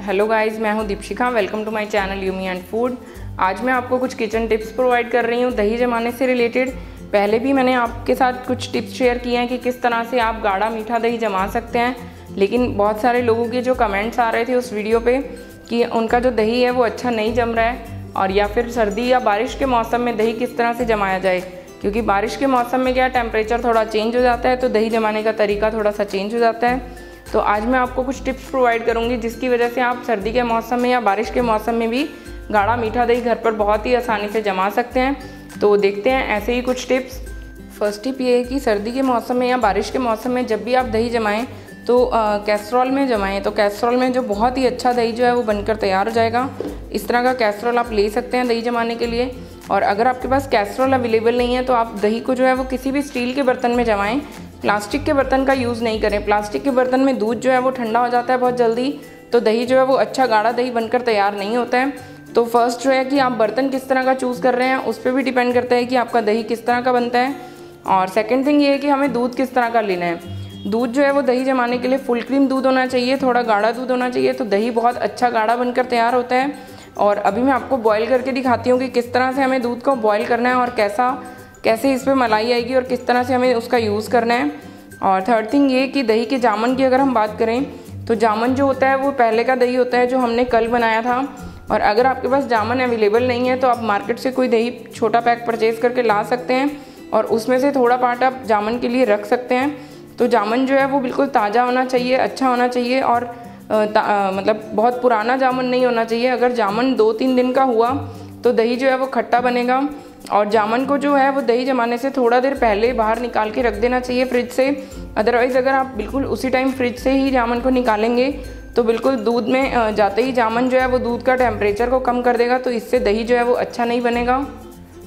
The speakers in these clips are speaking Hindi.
हेलो गाइस, मैं हूं Deepshikha. Welcome to my channel yummy and food. आज मैं आपको कुछ किचन टिप्स प्रोवाइड कर रही हूं दही जमाने से रिलेटेड। पहले भी मैंने आपके साथ कुछ टिप्स शेयर किए हैं कि किस तरह से आप गाढ़ा मीठा दही जमा सकते हैं, लेकिन बहुत सारे लोगों के जो कमेंट्स आ रहे थे उस वीडियो पे कि उनका जो दही है वो अच्छा नहीं जम रहा है, और या फिर सर्दी या बारिश के मौसम में दही किस तरह से जमाया जाए, क्योंकि बारिश के मौसम में क्या टेम्परेचर थोड़ा चेंज हो जाता है तो दही जमाने का तरीका थोड़ा सा चेंज हो जाता है। तो आज मैं आपको कुछ टिप्स प्रोवाइड करूंगी जिसकी वजह से आप सर्दी के मौसम में या बारिश के मौसम में भी गाढ़ा मीठा दही घर पर बहुत ही आसानी से जमा सकते हैं। तो देखते हैं ऐसे ही कुछ टिप्स। फर्स्ट टिप ये है कि सर्दी के मौसम में या बारिश के मौसम में जब भी आप दही जमाएं तो कैसरोल में जमाएं। तो कैसरोल में जो बहुत ही अच्छा दही जो है वो बनकर तैयार हो जाएगा। इस तरह का कैसरोल आप ले सकते हैं दही जमाने के लिए। और अगर आपके पास कैसरोल अवेलेबल नहीं है तो आप दही को जो है वो किसी भी स्टील के बर्तन में जमाएं। प्लास्टिक के बर्तन का यूज़ नहीं करें। प्लास्टिक के बर्तन में दूध जो है वो ठंडा हो जाता है बहुत जल्दी, तो दही जो है वो अच्छा गाढ़ा दही बनकर तैयार नहीं होता है। तो फर्स्ट जो है कि आप बर्तन किस तरह का चूज़ कर रहे हैं उस पर भी डिपेंड करता है कि आपका दही किस तरह का बनता है। और सेकेंड थिंग ये है कि हमें दूध किस तरह का लेना है। दूध जो है वो दही जमाने के लिए फुल क्रीम दूध होना चाहिए, थोड़ा गाढ़ा दूध होना चाहिए, तो दही बहुत अच्छा गाढ़ा बनकर तैयार होता है। और अभी मैं आपको बॉईल करके दिखाती हूँ कि किस तरह से हमें दूध को बॉईल करना है और कैसे इस पर मलाई आएगी और किस तरह से हमें उसका यूज़ करना है। और थर्ड थिंग ये कि दही के जामन की अगर हम बात करें तो जामन जो होता है वो पहले का दही होता है जो हमने कल बनाया था। और अगर आपके पास जामन अवेलेबल नहीं है तो आप मार्केट से कोई दही छोटा पैक परचेज़ करके ला सकते हैं और उसमें से थोड़ा पार्ट आप जामन के लिए रख सकते हैं। तो जामन जो है वो बिल्कुल ताज़ा होना चाहिए, अच्छा होना चाहिए, और मतलब बहुत पुराना जामुन नहीं होना चाहिए। अगर जामुन 2-3 दिन का हुआ तो दही जो है वो खट्टा बनेगा। और जामुन को जो है वो दही जमाने से थोड़ा देर पहले बाहर निकाल के रख देना चाहिए फ्रिज से। अदरवाइज़ अगर आप बिल्कुल उसी टाइम फ्रिज से ही जामुन को निकालेंगे तो बिल्कुल दूध में जाते ही जामुन जो है वो दूध का टेम्परेचर को कम कर देगा, तो इससे दही जो है वो अच्छा नहीं बनेगा।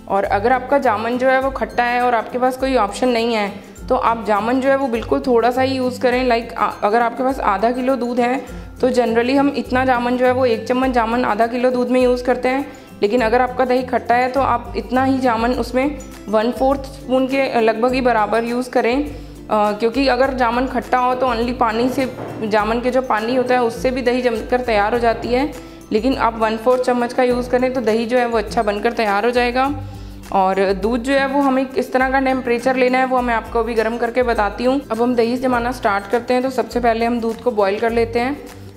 और अगर आपका जामुन जो है वो खट्टा है और आपके पास कोई ऑप्शन नहीं है तो आप जामुन जो है वो बिल्कुल थोड़ा सा ही यूज़ करें। लाइक अगर आपके पास आधा किलो दूध है तो जनरली हम इतना जामुन जो है वो 1 चम्मच जामुन आधा किलो दूध में यूज़ करते हैं। लेकिन अगर आपका दही खट्टा है तो आप इतना ही जामुन उसमें 1/4 स्पून के लगभग ही बराबर यूज़ करें, क्योंकि अगर जामुन खट्टा हो तो ओनली पानी से, जामुन के जो पानी होता है उससे भी दही जमकर तैयार हो जाती है। लेकिन आप 1/4 चम्मच का यूज़ करें तो दही जो है वो अच्छा बनकर तैयार हो जाएगा। और दूध जो है वो हमें किस तरह का टेम्परेचर लेना है वो मैं आपको अभी गर्म करके बताती हूँ। अब हम दही जमाना स्टार्ट करते हैं। तो सबसे पहले हम दूध को बॉईल कर लेते हैं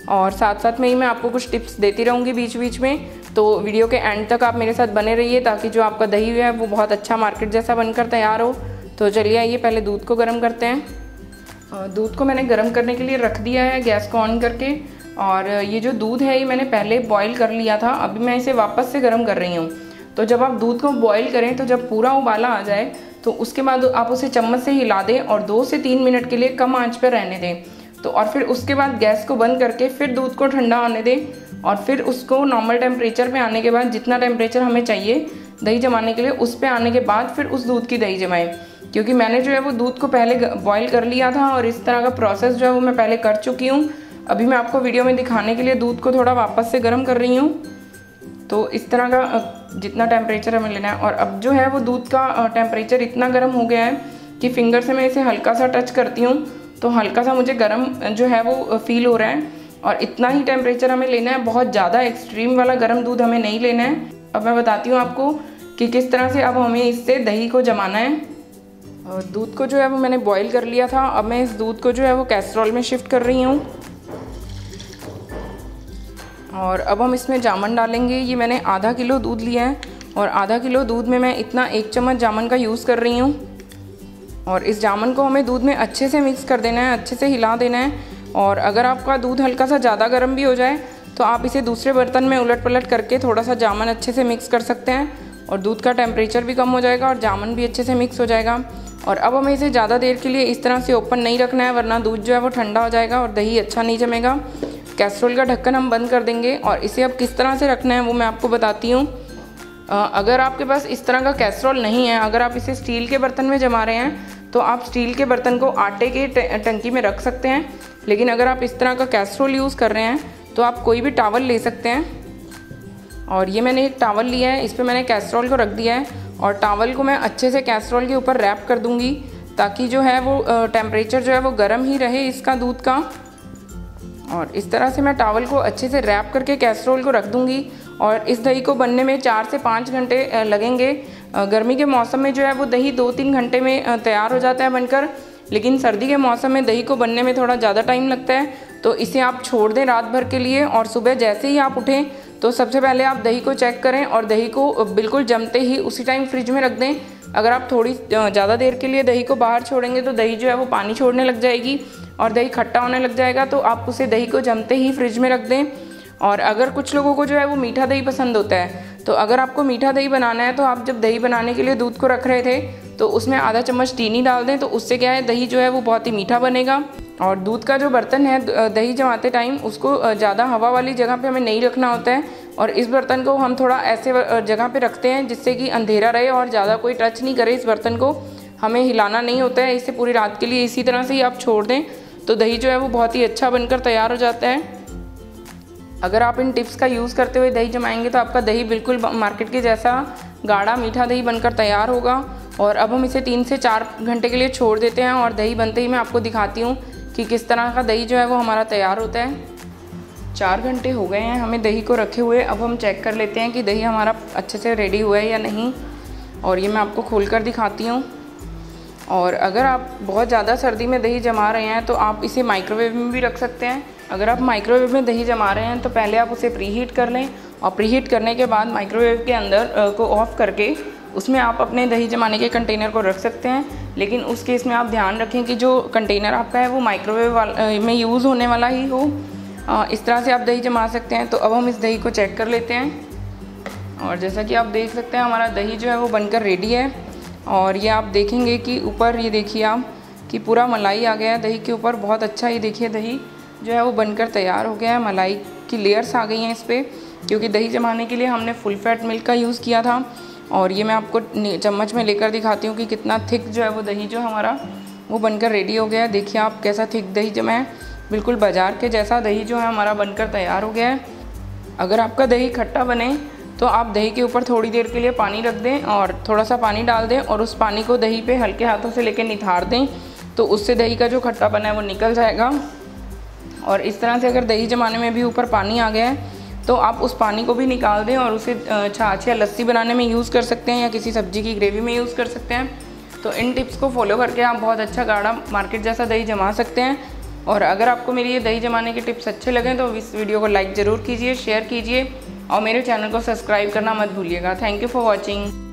और साथ साथ में ही मैं आपको कुछ टिप्स देती रहूँगी बीच बीच में। तो वीडियो के एंड तक आप मेरे साथ बने रहिए ताकि जो आपका दही है वो बहुत अच्छा मार्केट जैसा बनकर तैयार हो। तो चलिए आइए पहले दूध को गर्म करते हैं। दूध को मैंने गर्म करने के लिए रख दिया है गैस को ऑन करके। और ये जो दूध है ये मैंने पहले बॉईल कर लिया था, अभी मैं इसे वापस से गर्म कर रही हूँ। तो जब आप दूध को बॉईल करें तो जब पूरा उबाला आ जाए तो उसके बाद आप उसे चम्मच से हिला दें और 2 से 3 मिनट के लिए कम आंच पर रहने दें। तो और फिर उसके बाद गैस को बंद करके फिर दूध को ठंडा होने दें और फिर उसको नॉर्मल टेम्परेचर पे आने के बाद, जितना टेम्परेचर हमें चाहिए दही जमाने के लिए उस पे आने के बाद फिर उस दूध की दही जमाएं। क्योंकि मैंने जो है वो दूध को पहले बॉईल कर लिया था और इस तरह का प्रोसेस जो है वो मैं पहले कर चुकी हूँ। अभी मैं आपको वीडियो में दिखाने के लिए दूध को थोड़ा वापस से गर्म कर रही हूँ। तो इस तरह का जितना टेम्परेचर हमें लेना है। और अब जो है वो दूध का टेम्परेचर इतना गर्म हो गया है कि फिंगर से मैं इसे हल्का सा टच करती हूँ तो हल्का सा मुझे गर्म जो है वो फील हो रहा है। और इतना ही टेम्परेचर हमें लेना है, बहुत ज़्यादा एक्सट्रीम वाला गर्म दूध हमें नहीं लेना है। अब मैं बताती हूँ आपको कि किस तरह से अब हमें इससे दही को जमाना है। दूध को जो है वो मैंने बॉईल कर लिया था। अब मैं इस दूध को जो है वो कैसरोल में शिफ्ट कर रही हूँ और अब हम इसमें जामुन डालेंगे। ये मैंने आधा किलो दूध लिया है और आधा किलो दूध में मैं इतना 1 चम्मच जामुन का यूज़ कर रही हूँ। और इस जामुन को हमें दूध में अच्छे से मिक्स कर देना है, अच्छे से हिला देना है। और अगर आपका दूध हल्का सा ज़्यादा गर्म भी हो जाए तो आप इसे दूसरे बर्तन में उलट पलट करके थोड़ा सा जामुन अच्छे से मिक्स कर सकते हैं और दूध का टेम्परेचर भी कम हो जाएगा और जामुन भी अच्छे से मिक्स हो जाएगा। और अब हमें इसे ज़्यादा देर के लिए इस तरह से ओपन नहीं रखना है, वरना दूध जो है वो ठंडा हो जाएगा और दही अच्छा नहीं जमेगा। कैसरोल का ढक्कन हम बंद कर देंगे और इसे अब किस तरह से रखना है वो मैं आपको बताती हूँ। अगर आपके पास इस तरह का कैसरोल नहीं है, अगर आप इसे स्टील के बर्तन में जमा रहे हैं तो आप स्टील के बर्तन को आटे के टंकी में रख सकते हैं। लेकिन अगर आप इस तरह का कैसरोल यूज़ कर रहे हैं तो आप कोई भी टावल ले सकते हैं। और ये मैंने एक टावल लिया है, इस पर मैंने कैसरोल को रख दिया है और टावल को मैं अच्छे से कैसरोल के ऊपर रैप कर दूँगी ताकि जो है वो टेम्परेचर जो है वो गर्म ही रहे इसका दूध का। और इस तरह से मैं टॉवल को अच्छे से रैप करके कैसरोल को रख दूँगी। और इस दही को बनने में 4 से 5 घंटे लगेंगे। गर्मी के मौसम में जो है वो दही 2-3 घंटे में तैयार हो जाता है बनकर, लेकिन सर्दी के मौसम में दही को बनने में थोड़ा ज़्यादा टाइम लगता है। तो इसे आप छोड़ दें रात भर के लिए, और सुबह जैसे ही आप उठें तो सबसे पहले आप दही को चेक करें और दही को बिल्कुल जमते ही उसी टाइम फ्रिज में रख दें। अगर आप थोड़ी ज़्यादा देर के लिए दही को बाहर छोड़ेंगे तो दही जो है वो पानी छोड़ने लग जाएगी और दही खट्टा होने लग जाएगा। तो आप उसे दही को जमते ही फ्रिज में रख दें। और अगर कुछ लोगों को जो है वो मीठा दही पसंद होता है, तो अगर आपको मीठा दही बनाना है तो आप जब दही बनाने के लिए दूध को रख रहे थे तो उसमें आधा चम्मच चीनी डाल दें। तो उससे क्या है, दही जो है वो बहुत ही मीठा बनेगा। और दूध का जो बर्तन है दही जमाते टाइम, उसको ज़्यादा हवा वाली जगह पे हमें नहीं रखना होता है। और इस बर्तन को हम थोड़ा ऐसे जगह पे रखते हैं जिससे कि अंधेरा रहे और ज़्यादा कोई टच नहीं करे। इस बर्तन को हमें हिलाना नहीं होता है इसे पूरी रात के लिए। इसी तरह से ही आप छोड़ दें तो दही जो है वो बहुत ही अच्छा बनकर तैयार हो जाता है। अगर आप इन टिप्स का यूज़ करते हुए दही जमाएंगे तो आपका दही बिल्कुल मार्केट के जैसा गाढ़ा मीठा दही बनकर तैयार होगा। और अब हम इसे 3 से 4 घंटे के लिए छोड़ देते हैं, और दही बनते ही मैं आपको दिखाती हूँ कि किस तरह का दही जो है वो हमारा तैयार होता है। 4 घंटे हो गए हैं हमें दही को रखे हुए। अब हम चेक कर लेते हैं कि दही हमारा अच्छे से रेडी हुआ है या नहीं। और ये मैं आपको खोल कर दिखाती हूँ। और अगर आप बहुत ज़्यादा सर्दी में दही जमा रहे हैं तो आप इसे माइक्रोवेव में भी रख सकते हैं। अगर आप माइक्रोवेव में दही जमा रहे हैं तो पहले आप उसे प्रीहीट कर लें, और प्रीहीट करने के बाद माइक्रोवेव के अंदर को ऑफ़ करके उसमें आप अपने दही जमाने के कंटेनर को रख सकते हैं। लेकिन उस केस में आप ध्यान रखें कि जो कंटेनर आपका है वो माइक्रोवेव में यूज़ होने वाला ही हो। इस तरह से आप दही जमा सकते हैं। तो अब हम इस दही को चेक कर लेते हैं। और जैसा कि आप देख सकते हैं हमारा दही जो है वो बनकर रेडी है। और ये आप देखेंगे कि ऊपर ये देखिए आप कि पूरा मलाई आ गया है दही के ऊपर। बहुत अच्छा, ये देखिए दही जो है वो बनकर तैयार हो गया है। मलाई की लेयर्स आ गई हैं इस पर, क्योंकि दही जमाने के लिए हमने फुल फैट मिल्क का यूज़ किया था। और ये मैं आपको चम्मच में लेकर दिखाती हूँ कि कितना थिक जो है वो दही जो हमारा वो बनकर रेडी हो गया है। देखिए आप कैसा थिक दही जमा है, बिल्कुल बाज़ार के जैसा दही जो है हमारा बनकर तैयार हो गया है। अगर आपका दही खट्टा बने तो आप दही के ऊपर थोड़ी देर के लिए पानी रख दें और थोड़ा सा पानी डाल दें, और उस पानी को दही पे हल्के हाथों से लेकर निथार दें। तो उससे दही का जो खट्टापन है वो निकल जाएगा। और इस तरह से अगर दही जमाने में भी ऊपर पानी आ गया है तो आप उस पानी को भी निकाल दें और उसे छाछ या लस्सी बनाने में यूज़ कर सकते हैं, या किसी सब्जी की ग्रेवी में यूज़ कर सकते हैं। तो इन टिप्स को फॉलो करके आप बहुत अच्छा गाढ़ा मार्केट जैसा दही जमा सकते हैं। और अगर आपको मेरी ये दही जमाने के टिप्स अच्छे लगें तो इस वीडियो को लाइक ज़रूर कीजिए, शेयर कीजिए, और मेरे चैनल को सब्सक्राइब करना मत भूलिएगा। Thank you for watching.